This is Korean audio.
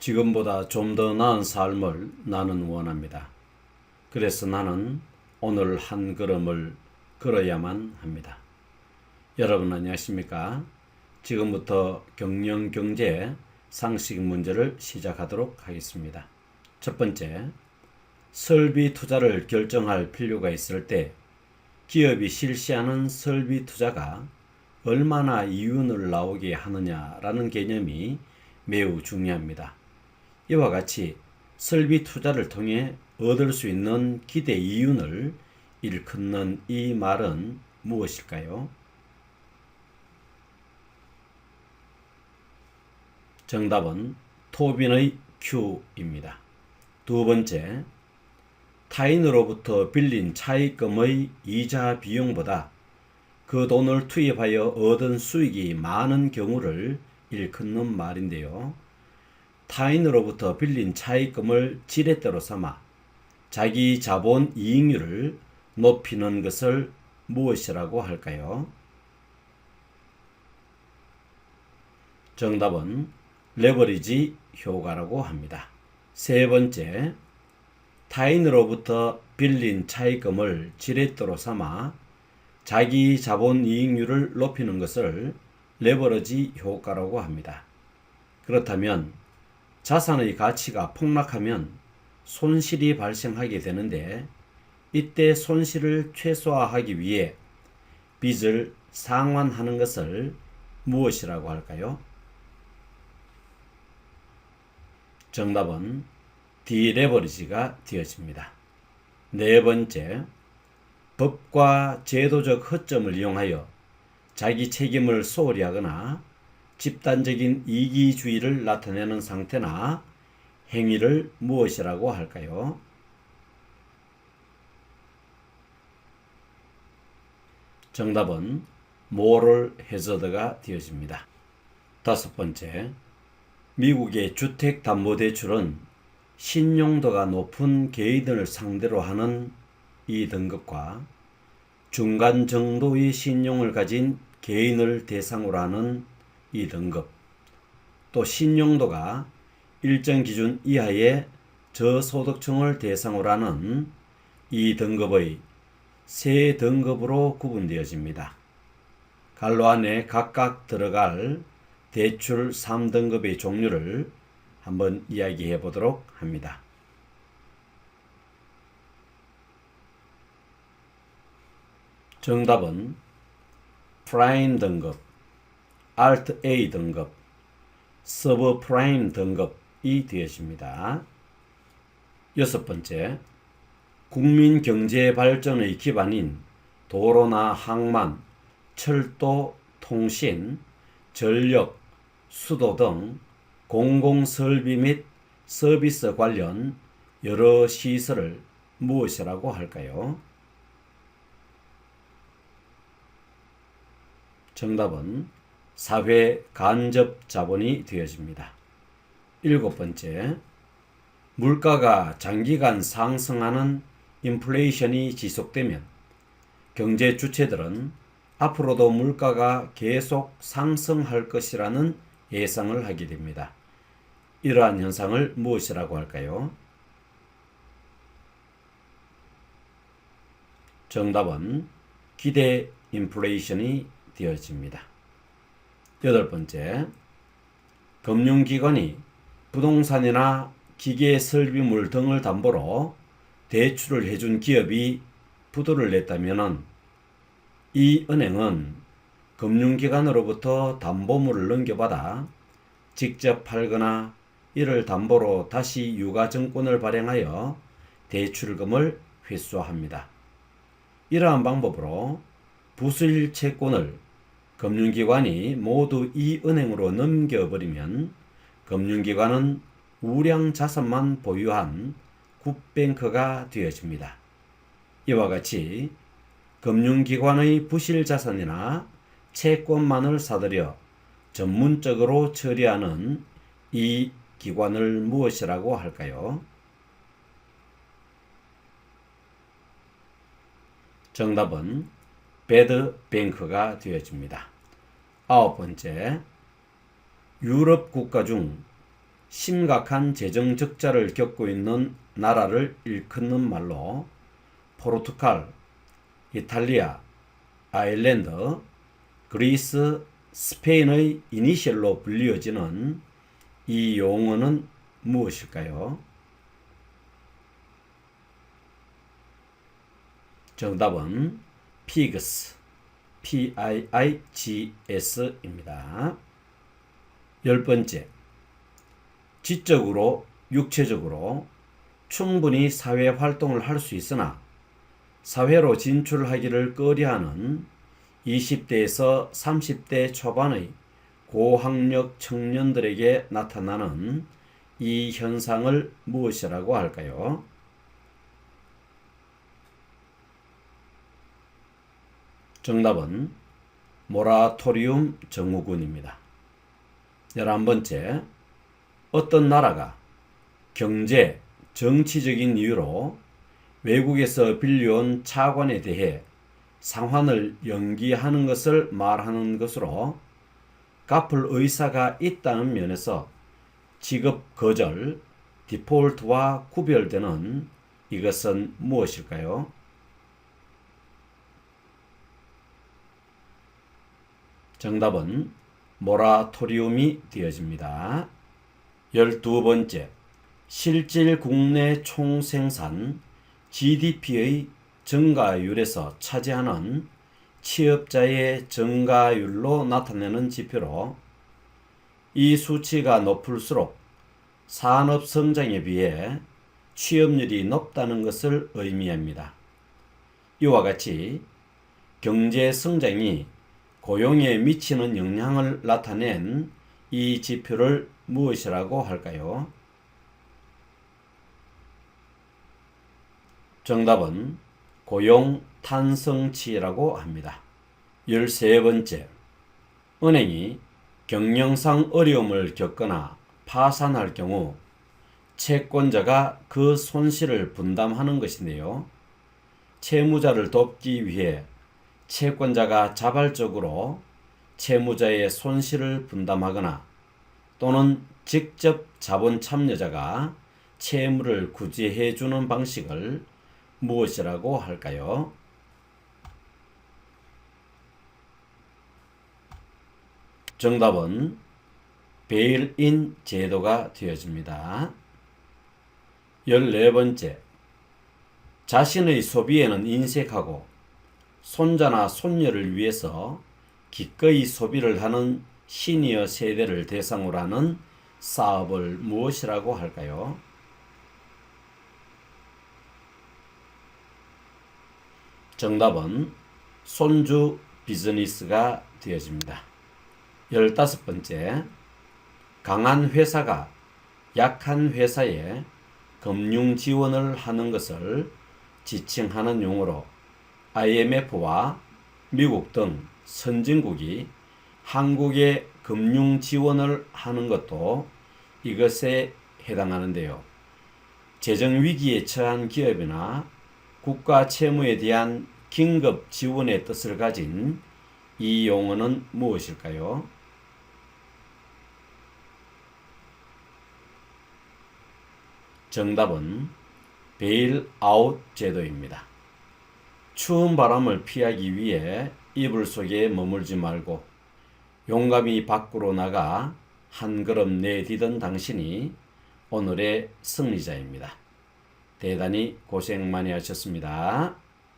지금보다 좀 더 나은 삶을 나는 원합니다. 그래서 나는 오늘 한 걸음을 걸어야만 합니다. 여러분 안녕하십니까? 지금부터 경영 경제 상식 문제를 시작하도록 하겠습니다. 첫 번째, 설비 투자를 결정할 필요가 있을 때 기업이 실시하는 설비 투자가 얼마나 이윤을 나오게 하느냐라는 개념이 매우 중요합니다. 이와 같이 설비 투자를 통해 얻을 수 있는 기대 이윤을 일컫는 이 말은 무엇일까요? 정답은 토빈의 Q입니다. 두 번째, 타인으로부터 빌린 차입금의 이자 비용보다 그 돈을 투입하여 얻은 수익이 많은 경우를 일컫는 말인데요. 타인으로부터 빌린 차입금을 지렛대로 삼아 자기 자본 이익률을 높이는 것을 무엇이라고 할까요? 정답은 레버리지 효과라고 합니다. 세 번째, 타인으로부터 빌린 차입금을 지렛대로 삼아 자기 자본 이익률을 높이는 것을 레버리지 효과라고 합니다. 그렇다면 자산의 가치가 폭락하면 손실이 발생하게 되는데 이때 손실을 최소화하기 위해 빚을 상환하는 것을 무엇이라고 할까요? 정답은 디레버리지가 되어집니다. 네 번째, 법과 제도적 허점을 이용하여 자기 책임을 소홀히 하거나 집단적인 이기주의를 나타내는 상태나 행위를 무엇이라고 할까요? 정답은 모럴 해저드가 되어집니다. 다섯 번째, 미국의 주택담보대출은 신용도가 높은 개인을 상대로 하는 이 등급과 중간 정도의 신용을 가진 개인을 대상으로 하는 이 등급, 또 신용도가 일정 기준 이하의 저소득층을 대상으로 하는 이 등급의 세 등급으로 구분되어집니다. 갈로 안에 각각 들어갈 대출 3등급의 종류를 한번 이야기해 보도록 합니다. 정답은 프라임 등급, 알트 A 등급, 서브 프라임 등급이 되어집니다. 여섯 번째, 국민 경제 발전의 기반인 도로나 항만, 철도, 통신, 전력, 수도 등 공공설비 및 서비스 관련 여러 시설을 무엇이라고 할까요? 정답은 사회 간접 자본이 되어집니다. 일곱 번째, 물가가 장기간 상승하는 인플레이션이 지속되면 경제 주체들은 앞으로도 물가가 계속 상승할 것이라는 예상을 하게 됩니다. 이러한 현상을 무엇이라고 할까요? 정답은 기대 인플레이션이 되어집니다. 여덟 번째, 금융기관이 부동산이나 기계 설비물 등을 담보로 대출을 해준 기업이 부도를 냈다면 이 은행은 금융기관으로부터 담보물을 넘겨받아 직접 팔거나 이를 담보로 다시 유가증권을 발행하여 대출금을 회수합니다. 이러한 방법으로 부수일 채권을 금융기관이 모두 이 은행으로 넘겨버리면 금융기관은 우량 자산만 보유한 굿뱅크가 되어집니다. 이와 같이 금융기관의 부실 자산이나 채권만을 사들여 전문적으로 처리하는 이 기관을 무엇이라고 할까요? 정답은 배드뱅크가 되어집니다. 아홉 번째, 유럽 국가 중 심각한 재정 적자를 겪고 있는 나라를 일컫는 말로 포르투갈, 이탈리아, 아일랜드, 그리스, 스페인의 이니셜로 불리어지는 이 용어는 무엇일까요? 정답은 피그스, PIIGS입니다. 10번째, 지적으로, 육체적으로 충분히 사회활동을 할 수 있으나 사회로 진출하기를 꺼려하는 20대에서 30대 초반의 고학력 청년들에게 나타나는 이 현상을 무엇이라고 할까요? 정답은 모라토리움 증후군입니다. 11번째, 어떤 나라가 경제, 정치적인 이유로 외국에서 빌려온 차관에 대해 상환을 연기하는 것을 말하는 것으로 갚을 의사가 있다는 면에서 지급 거절, 디폴트와 구별되는 이것은 무엇일까요? 정답은 모라토리움이 되어집니다. 12번째, 실질 국내 총생산 GDP의 증가율에서 차지하는 취업자의 증가율로 나타내는 지표로 이 수치가 높을수록 산업 성장에 비해 취업률이 높다는 것을 의미합니다. 이와 같이 경제 성장이 고용에 미치는 영향을 나타낸 이 지표를 무엇이라고 할까요? 정답은 고용 탄성치라고 합니다. 13번째, 은행이 경영상 어려움을 겪거나 파산할 경우 채권자가 그 손실을 분담하는 것인데요. 채무자를 돕기 위해 채권자가 자발적으로 채무자의 손실을 분담하거나 또는 직접 자본 참여자가 채무를 구제해 주는 방식을 무엇이라고 할까요? 정답은 베일인 제도가 되어집니다. 14번째, 자신의 소비에는 인색하고 손자나 손녀를 위해서 기꺼이 소비를 하는 시니어 세대를 대상으로 하는 사업을 무엇이라고 할까요? 정답은 손주 비즈니스가 되어집니다. 15번째, 강한 회사가 약한 회사에 금융 지원을 하는 것을 지칭하는 용어로 IMF와 미국 등 선진국이 한국에 금융 지원을 하는 것도 이것에 해당하는데요. 재정 위기에 처한 기업이나 국가 채무에 대한 긴급 지원의 뜻을 가진 이 용어는 무엇일까요? 정답은 베일아웃 제도입니다. 추운 바람을 피하기 위해 이불 속에 머물지 말고 용감히 밖으로 나가 한 걸음 내디딘 당신이 오늘의 승리자입니다. 대단히 고생 많이 하셨습니다.